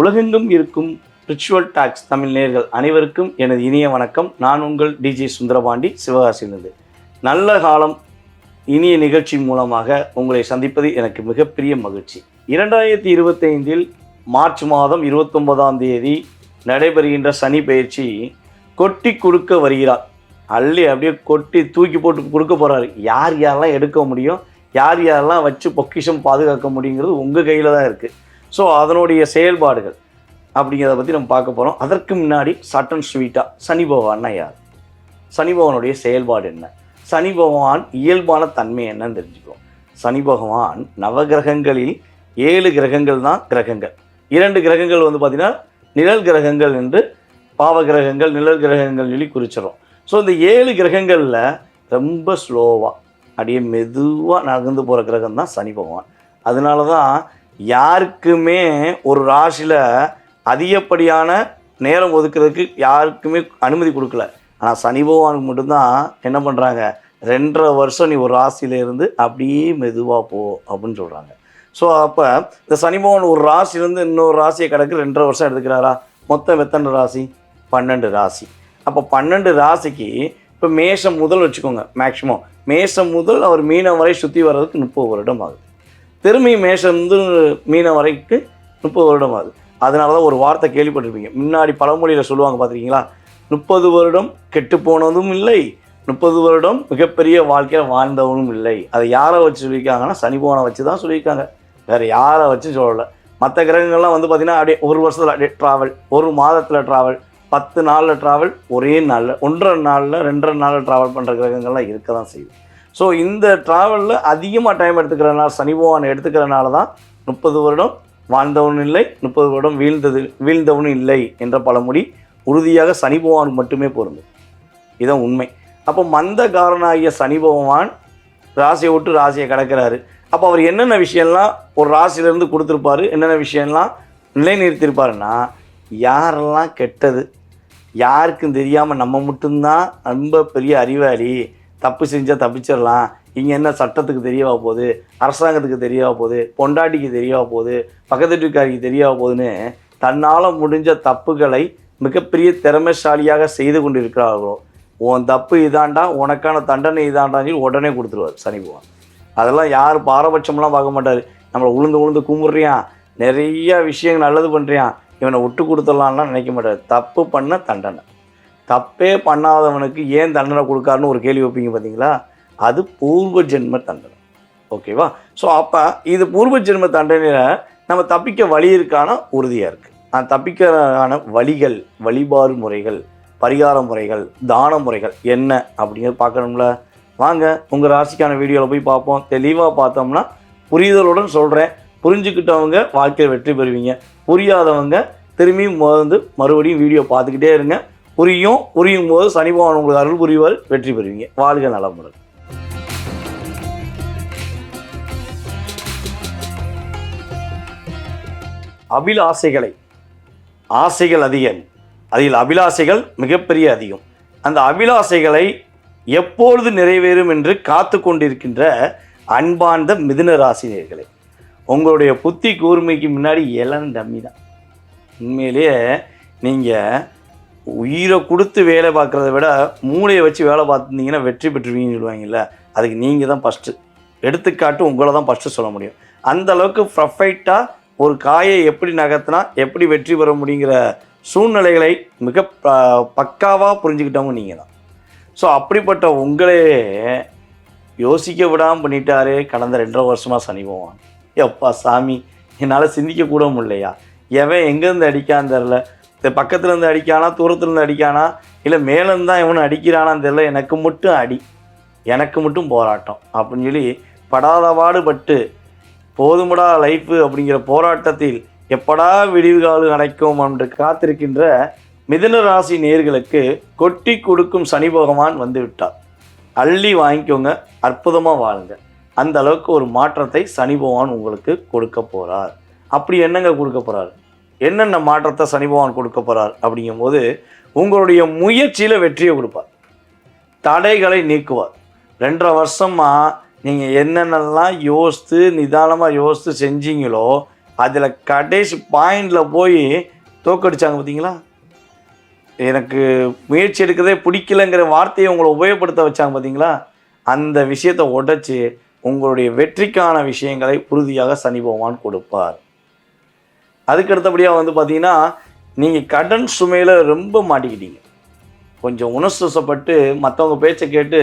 உலகெங்கும் இருக்கும் ritual tax Tamil நேயர்கள் அனைவருக்கும் எனது இனிய வணக்கம். நான் உங்கள் டிஜே சுந்தரபாண்டி, சிவகாசியிலிருந்து. நல்ல காலம் இனிய நிகழ்ச்சி மூலமாக உங்களை சந்திப்பது எனக்கு மிகப்பெரிய மகிழ்ச்சி. 2025 மார்ச் மாதம் 29ஆம் தேதி நடைபெறுகின்ற சனி பயிற்சி கொட்டி கொடுக்க வருகிறார். அள்ளி அப்படியே கொட்டி தூக்கி போட்டு கொடுக்க போகிறாரு. யார் யாரெல்லாம் எடுக்க முடியும், யார் யாரெல்லாம் வச்சு பொக்கிஷம் பாதுகாக்க முடியுங்கிறது உங்கள் கையில் தான் இருக்குது. ஸோ அதனுடைய செயல்பாடுகள் அப்படிங்கிறத பற்றி நம்ம பார்க்க போகிறோம். அதற்கு முன்னாடி ஷார்ட் அண்ட் ஸ்வீட்டாக சனி பகவான்னா யார், சனி பகவானுடைய செயல்பாடு என்ன, சனி பகவான் இயல்பான தன்மை என்னன்னு தெரிஞ்சுக்குவோம். சனி பகவான் நவகிரகங்களில் 7 கிரகங்கள் தான் கிரகங்கள். 2 கிரகங்கள் பார்த்திங்கன்னா நிழல் கிரகங்கள் என்று பாவ கிரகங்கள் நிழல் கிரகங்கள் சொல்லி குறிச்சிடும். ஸோ இந்த 7 கிரகங்களில் ரொம்ப ஸ்லோவாக அப்படியே மெதுவாக நகர்ந்து போகிற கிரகம் தான் சனி பகவான். அதனால தான் யாருக்குமே ஒரு ராசியில் அதிகப்படியான நேரம் ஒதுக்குறதுக்கு யாருக்குமே அனுமதி கொடுக்கல. ஆனால் சனி பகவானுக்கு மட்டும்தான் என்ன பண்ணுறாங்க, 2.5 வருஷம் நீ ஒரு ராசியிலேருந்து அப்படியே மெதுவாக போ அப்படின்னு சொல்கிறாங்க. ஸோ அப்போ இந்த சனி பகவான் ஒரு ராசிலேருந்து இன்னொரு ராசியை கிடக்கு 2.5 வருஷம் எடுத்துக்கிறாரா? மொத்தம் எத்தனை ராசி? 12 ராசி. அப்போ 12 ராசிக்கு இப்போ மேஷம் முதல் வச்சுக்கோங்க, மேக்ஸிமம் மேஷம் முதல் அவர் மீனம் வரை சுற்றி வர்றதுக்கு 30 வருடம் ஆகுது. திரும்பி மேஷம் மீனம் வரைக்கு 30 வருடம் ஆகுது. அதனால தான் ஒரு வார்த்தை கேள்விப்பட்டிருப்பீங்க, முன்னாடி பழமொழியில் சொல்லுவாங்க பார்த்துருக்கீங்களா, 30 வருடம் கெட்டு போனதும் இல்லை, 30 வருடம் மிகப்பெரிய வாழ்க்கையில் வாழ்ந்தவனும் இல்லை. அதை யாரை வச்சு சொல்லியிருக்காங்கன்னா சனி பகவானை வச்சு தான் சொல்லியிருக்காங்க, வேறு யாரை வச்சு சொல்லலை. மற்ற கிரகங்கள்லாம் பார்த்திங்கன்னா அப்படியே ஒரு வருஷத்தில் அப்படியே ட்ராவல், ஒரு மாதத்தில் ட்ராவல், 10 நாளில் ட்ராவல், ஒரே நாளில் 1.5 நாளில் 2.5 நாளில் ட்ராவல் பண்ணுற கிரகங்கள்லாம் இருக்க தான் செய்யுது. ஸோ இந்த ட்ராவலில் அதிகமாக டைம் எடுத்துக்கிறனால சனி பகவான் எடுத்துக்கிறனால தான் 30 வருடம் வாழ்ந்தவனும் இல்லை, 30 வருடம் வீழ்ந்தவனும் இல்லை என்ற பழமொழி உறுதியாக சனி பகவானுக்கு மட்டுமே பொருந்தும். இதுதான் உண்மை. அப்போ மந்தகாரனாகிய சனி பகவான் ராசியை விட்டு ராசியை கடக்கிறாரு. அப்போ அவர் என்னென்ன விஷயம்லாம் ஒரு ராசியிலேருந்து கொடுத்துருப்பாரு, என்னென்ன விஷயம்லாம் நிலைநிறுத்தியிருப்பாருன்னா, யாரெல்லாம் கெட்டது யாருக்கும் தெரியாமல் நம்ம மட்டும்தான் ரொம்ப பெரிய அறிவாளி, தப்பு செஞ்சால் தப்பிச்சிடலாம், இங்கே என்ன சட்டத்துக்கு தெரியவா போகுது, அரசாங்கத்துக்கு தெரியவா போகுது, பொண்டாட்டிக்கு தெரியவா போகுது, பக்கத்து வீட்டுக்காரிக்கு தெரியவா போகுதுன்னு தன்னால் முடிஞ்ச தப்புகளை மிகப்பெரிய திறமைசாலியாக செய்து கொண்டு இருக்கிறார்களோ, உன் தப்பு இதாண்டா, உனக்கான தண்டனை இதாண்டான்னு சொல்லி உடனே கொடுத்துருவார் சனி பகவான். அதெல்லாம் யார் பாரபட்சம்லாம் பார்க்க மாட்டார். நம்மளை உளுந்து கும்பிட்றியான், நிறைய விஷயங்கள் நல்லது பண்ணுறியான், இவனை விட்டு கொடுத்துடலான்லாம் நினைக்க மாட்டார். தப்பு பண்ண தண்டனை, தப்பே பண்ணாதவனுக்கு ஏன் தண்டனை கொடுக்காருன்னு ஒரு கேள்வி வைப்பீங்க பார்த்தீங்களா, அது பூர்வ ஜென்ம தண்டனை. ஓகேவா? ஸோ அப்போ இது பூர்வ ஜென்ம தண்டனையில் நம்ம தப்பிக்க வழி இருக்கான உறுதியாக இருக்குது. அந்த தப்பிக்கிறதுக்கான வழிகள், வழிபாடு முறைகள், பரிகார முறைகள், தான முறைகள் என்ன அப்படிங்கிறது பார்க்கணும்ல. வாங்க உங்கள் ராசிக்கான வீடியோவில் போய் பார்ப்போம். தெளிவாக பார்த்தோம்னா புரிதலுடன் சொல்கிறேன். புரிஞ்சுக்கிட்டவங்க வாழ்க்கையில் வெற்றி பெறுவீங்க, புரியாதவங்க திரும்பியும் மறுபடியும் வீடியோ பார்த்துக்கிட்டே இருங்க. புரியும் போது சனி பகவான் உங்களுக்கு அருள் புரிவார், வெற்றி பெறுவீங்க. வாழ்க நலமுடன். ஆசைகள் அதிகம், அதில் அபிலாசைகள் மிகப்பெரிய அதிகம். அந்த அபிலாசைகளை எப்பொழுது நிறைவேறும் என்று காத்து கொண்டிருக்கின்ற அன்பார்ந்த மிதுன ராசினியர்களே, உங்களுடைய புத்தி கூர்மைக்கு முன்னாடி எல்லாம் டம்மி தான். உண்மையிலேயே நீங்கள் உயிரை கொடுத்து வேலை பார்க்குறத விட மூளையை வச்சு வேலை பார்த்துருந்தீங்கன்னா வெற்றி பெற்றுவீங்கன்னு சொல்லுவாங்கல்ல, அதுக்கு நீங்கள் தான் ஃபஸ்ட்டு எடுத்துக்காட்டு, உங்களை தான் ஃபஸ்ட்டு சொல்ல முடியும். அந்த அளவுக்கு பர்ஃபெக்டாக ஒரு காயை எப்படி நகர்த்தினா எப்படி வெற்றி பெற முடியுங்கிற சூழ்நிலைகளை மிக பக்காவாக புரிஞ்சுக்கிட்டவங்க நீங்கள் தான். ஸோ அப்படிப்பட்ட உங்களே யோசிக்க விடாமல் பண்ணிட்டாரே கடந்த 2.5 வருஷமாக சனி பகவான். எப்பா சாமி, என்னால் சிந்திக்கக்கூட முடியலையா, எவன் எங்கேருந்து அடிக்கான்னு தெரில, பக்கத்துலேருந்து அடிக்கானா, தூரத்துலேருந்து அடிக்கானா, இல்லை மேலேருந்து தான் எவனும் அடிக்கிறானான்னு தெரில, எனக்கு மட்டும் அடி, எனக்கு மட்டும் போராட்டம் அப்படின்னு சொல்லி படாதபாடுபட்டு போதுமடா லைஃபு அப்படிங்கிற போராட்டத்தில் எப்படா விடிவுகாலு அடைக்கும் என்று காத்திருக்கின்ற மிதுன ராசி நேயர்களுக்கு கொட்டி கொடுக்கும் சனி பகவான் வந்து விட்டார். அள்ளி வாங்கிக்கோங்க, அற்புதமாக வாழுங்க. அந்த அளவுக்கு ஒரு மாற்றத்தை சனி பகவான் உங்களுக்கு கொடுக்க போகிறார். அப்படி என்னங்க கொடுக்க போகிறார், என்னென்ன மாற்றத்தை சனி பகவான் கொடுக்க போகிறார் அப்படிங்கும்போது, உங்களுடைய முயற்சியில் வெற்றியை கொடுப்பார், தடைகளை நீக்குவார். 2.5 வருஷமாக நீங்கள் என்னென்னலாம் யோசித்து நிதானமாக யோசித்து செஞ்சீங்களோ அதில் கடைசி பாயிண்டில் போய் தோக்கடிச்சாங்க பார்த்தீங்களா? எனக்கு முயற்சி எடுக்கிறதே பிடிக்கலங்கிற வார்த்தையை உங்களை உபயோகப்படுத்த வச்சாங்க பார்த்தீங்களா? அந்த விஷயத்தை உடைச்சி உங்களுடைய வெற்றிக்கான விஷயங்களை உறுதியாக சனி பகவான் கொடுப்பார். அதுக்கு அடுத்தபடியாக பார்த்தீங்கன்னா, நீங்கள் கடன் சுமையில் ரொம்ப மாட்டிக்கிட்டீங்க. கொஞ்சம் உணர்ச்சிவசப்பட்டு மற்றவங்க பேச்சை கேட்டு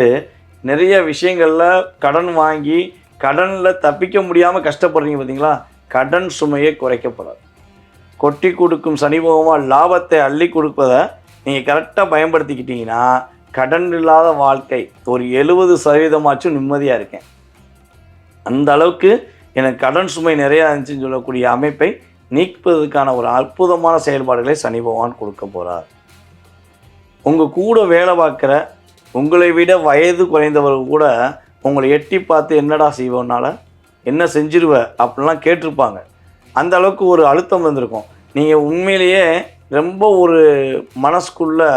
நிறைய விஷயங்களில் கடன் வாங்கி கடனில் தப்பிக்க முடியாமல் கஷ்டப்படுறீங்க பார்த்தீங்களா? கடன் சுமையை குறைக்கப்படாது. கொட்டி கொடுக்கும் சனி பகவான் லாபத்தை அள்ளி கொடுப்பதை நீங்கள் கரெக்டாக பயன்படுத்திக்கிட்டீங்கன்னா கடன் இல்லாத வாழ்க்கை ஒரு 70% நிம்மதியாக இருக்கேன். அந்த அளவுக்கு எனக்கு கடன் சுமை நிறையா இருந்துச்சுன்னு சொல்லக்கூடிய அமைப்பை நீக்குவதற்கான ஒரு அற்புதமான செயல்பாடுகளை சனி பகவான் கொடுக்க போகிறார். உங்கள் கூட வேலை பார்க்குற உங்களை விட வயது குறைந்தவர்கள் கூட உங்களை எட்டி பார்த்து என்னடா செய்வோன்னால என்ன செஞ்சிருவ அப்படிலாம் கேட்டிருப்பாங்க. அந்த அளவுக்கு ஒரு அழுத்தம் வந்திருக்கும். நீங்கள் உண்மையிலேயே ரொம்ப ஒரு மனசுக்குள்ளே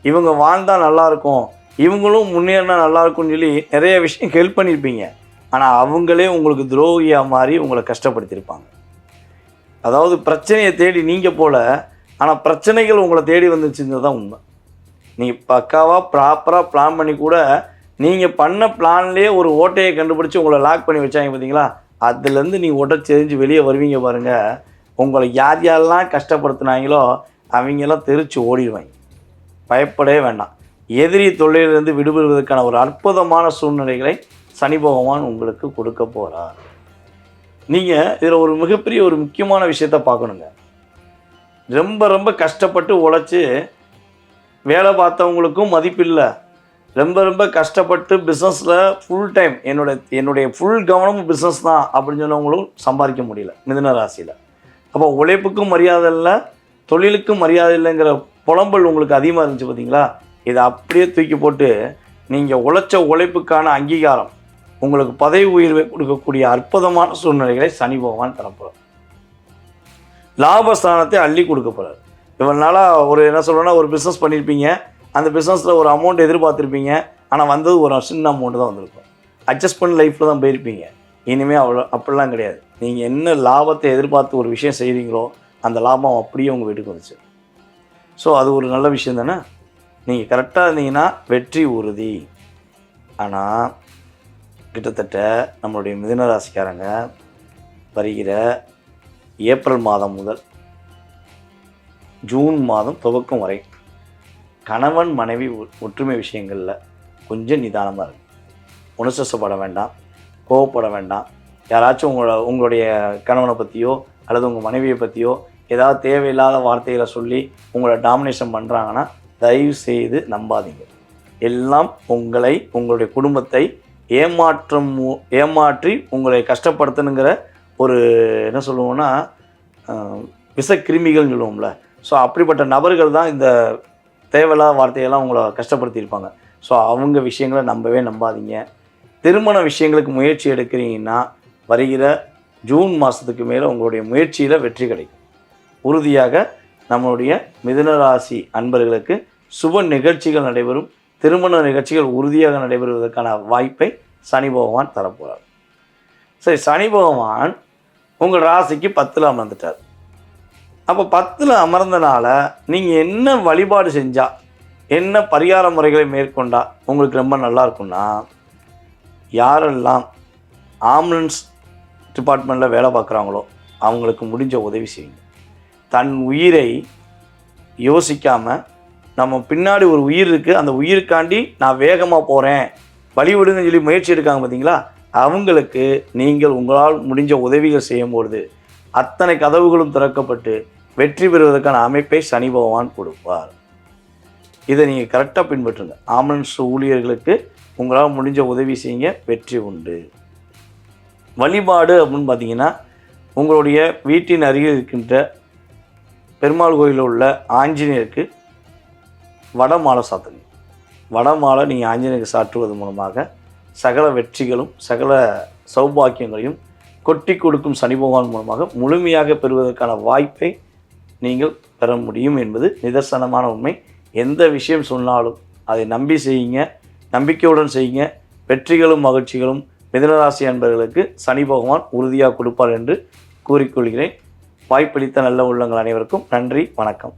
இவங்க வாழ்ந்தால் நல்லாயிருக்கும், இவங்களும் முன்னேறினா நல்லாயிருக்கும்னு சொல்லி நிறைய விஷயம் ஹெல்ப் பண்ணியிருப்பீங்க. ஆனால் அவங்களே உங்களுக்கு துரோகியாக மாறி உங்களை கஷ்டப்படுத்தியிருப்பாங்க. அதாவது பிரச்சனையை தேடி நீங்கள் போல, ஆனால் பிரச்சனைகள் உங்களை தேடி வந்துச்சுங்கிறது தான் உண்மை. நீங்கள் பக்காவாக ப்ராப்பராக பிளான் பண்ணி கூட நீங்கள் பண்ண பிளான்லேயே ஒரு ஓட்டையை கண்டுபிடிச்சி உங்களை லாக் பண்ணி வச்சாங்க பார்த்தீங்களா? அதுலேருந்து நீங்கள் உடச்செறிஞ்சு வெளியே வருவீங்க பாருங்கள். உங்களை யார் யாரெல்லாம் கஷ்டப்படுத்தினாங்களோ அவங்கெல்லாம் தெரிச்சு ஓடிடுவாங்க. பயப்படவே வேண்டாம். எதிரி தொல்லையிலிருந்து விடுபடுவதற்கான ஒரு அற்புதமான சூழ்நிலைகளை சனி பகவான் உங்களுக்கு கொடுக்க போகிறார். நீங்கள் இதில் ஒரு மிகப்பெரிய ஒரு முக்கியமான விஷயத்த பார்க்கணுங்க. ரொம்ப ரொம்ப கஷ்டப்பட்டு உழைச்சி வேலை பார்த்தவங்களுக்கும் மதிப்பில்லை. ரொம்ப ரொம்ப கஷ்டப்பட்டு பிஸ்னஸில் ஃபுல் டைம் என்னுடைய ஃபுல் கவனமும் பிஸ்னஸ் தான் அப்படின்னு சொன்னவங்களும் சம்பாதிக்க முடியல மிதுன ராசியில். அப்போ உழைப்புக்கும் மரியாதை இல்லை, தொழிலுக்கும் மரியாதை இல்லைங்கிற புலம்பல் உங்களுக்கு அதிகமாக இருந்துச்சு பார்த்தீங்களா? இதை அப்படியே தூக்கி போட்டு நீங்கள் உழைச்ச உழைப்புக்கான அங்கீகாரம், உங்களுக்கு பதவி உயர்வை கொடுக்கக்கூடிய அற்புதமான சூழ்நிலைகளை சனி பகவான் தரப்போகிறார். லாபஸ்தானத்தை அள்ளி கொடுக்க போகிறார். இவ்வளோ நாளாக ஒரு என்ன சொல்கிறேன்னா, ஒரு பிஸ்னஸ் பண்ணியிருப்பீங்க, அந்த பிஸ்னஸில் ஒரு அமௌண்ட் எதிர்பார்த்துருப்பீங்க, ஆனால் வந்தது ஒரு சின்ன அமௌண்ட்டு தான் வந்திருக்கும். அட்ஜஸ்ட் பண்ணி லைஃப்பில் தான் போயிருப்பீங்க. இனிமேல் அப்படிலாம் கிடையாது. நீங்கள் என்ன லாபத்தை எதிர்பார்த்து ஒரு விஷயம் செய்கிறீங்களோ அந்த லாபம் அப்படியே உங்கள் வீட்டுக்கு வந்துச்சு. ஸோ அது ஒரு நல்ல விஷயம் தானே. நீங்கள் கரெக்டாக இருந்தீங்கன்னா வெற்றி உறுதி. ஆனால் கிட்டத்தட்ட நம்மளுடைய மிதுன ராசிக்காரங்க வருகிற ஏப்ரல் மாதம் முதல் ஜூன் மாதம் துவக்கம் வரை கணவன் மனைவி ஒற்றுமை விஷயங்களில் கொஞ்சம் நிதானமாக இருக்கும். உணர்ச்சிப்பட வேண்டாம், கோவப்பட வேண்டாம். யாராச்சும் உங்களுடைய கணவனை பற்றியோ அல்லது உங்கள் மனைவியை பற்றியோ ஏதாவது தேவையில்லாத வார்த்தைகளை சொல்லி உங்களை டாமினேஷன் பண்ணுறாங்கன்னா தயவு செய்து நம்பாதீங்க. எல்லாம் உங்களுடைய குடும்பத்தை ஏமாற்றி உங்களை கஷ்டப்படுத்தணுங்கிற ஒரு என்ன சொல்லுவோம்னா விஷக்கிருமிகள்னு சொல்லுவோம்ல. ஸோ அப்படிப்பட்ட நபர்கள் தான் இந்த தேவையில்லாத வார்த்தையெல்லாம் உங்களை கஷ்டப்படுத்தியிருப்பாங்க. ஸோ அவங்க விஷயங்களை நம்பாதீங்க. திருமண விஷயங்களுக்கு முயற்சி எடுக்கிறீங்கன்னா வருகிற ஜூன் மாதத்துக்கு மேலே உங்களுடைய முயற்சியில் வெற்றி கிடைக்கும். உறுதியாக நம்மளுடைய மிதுன ராசி அன்பர்களுக்கு சுப நிகழ்ச்சிகள் நடைபெறும். திருமண நிகழ்ச்சிகள் உறுதியாக நடைபெறுவதற்கான வாய்ப்பை சனி பகவான் தரப்போகிறார். சரி, சனி பகவான் உங்கள் ராசிக்கு 10ல் அமர்ந்துட்டார். அப்போ 10ல் அமர்ந்தனால நீங்கள் என்ன வழிபாடு செஞ்சால், என்ன பரிகார முறைகளை மேற்கொண்டால் உங்களுக்கு ரொம்ப நல்லா இருக்கும்னா, யாரெல்லாம் ஆம்புலன்ஸ் டிபார்ட்மெண்ட்டில் வேலை பார்க்குறாங்களோ அவங்களுக்கு முடிஞ்ச உதவி செய்யுங்க. தன் உயிரை யோசிக்காமல், நம்ம பின்னாடி ஒரு உயிர் இருக்குது, அந்த உயிருக்காண்டி நான் வேகமாக போகிறேன் வழி விடுங்கன்னு சொல்லி முயற்சி எடுக்காங்க பார்த்தீங்களா? அவங்களுக்கு நீங்கள் உங்களால் முடிஞ்ச உதவிகள் செய்யும்பொழுது அத்தனை கதவுகளும் திறக்கப்பட்டு வெற்றி பெறுவதற்கான அமைப்பை சனி பகவான் கொடுப்பார். இதை நீங்கள் கரெக்டாக பின்பற்றுங்க. ஆம்புலன்ஸ் ஊழியர்களுக்கு உங்களால் முடிஞ்ச உதவி செய்யுங்க, வெற்றி உண்டு. வழிபாடு அப்படின்னு பார்த்தீங்கன்னா, உங்களுடைய வீட்டின் அருகில் இருக்கின்ற பெருமாள் கோயிலில் உள்ள ஆஞ்சநேயருக்கு வடமாலை சாத்துங்க. வடமாலை நீங்கள் ஆஞ்சநேயருக்கு சாற்றுவது மூலமாக சகல வெற்றிகளும் சகல சௌபாக்கியங்களையும் கொட்டி கொடுக்கும் சனி பகவான் மூலமாக முழுமையாக பெறுவதற்கான வாய்ப்பை நீங்கள் பெற முடியும் என்பது நிதர்சனமான உண்மை. எந்த விஷயம் சொன்னாலும் அதை நம்பி செய்யுங்க, நம்பிக்கையுடன் செய்யுங்க. வெற்றிகளும் மகிழ்ச்சிகளும் மிதுனராசி அன்பர்களுக்கு சனி பகவான் உறுதியாக கொடுப்பார் என்று கூறிக்கொள்கிறேன். வாய்ப்பளித்த நல்ல உள்ளங்கள் அனைவருக்கும் நன்றி, வணக்கம்.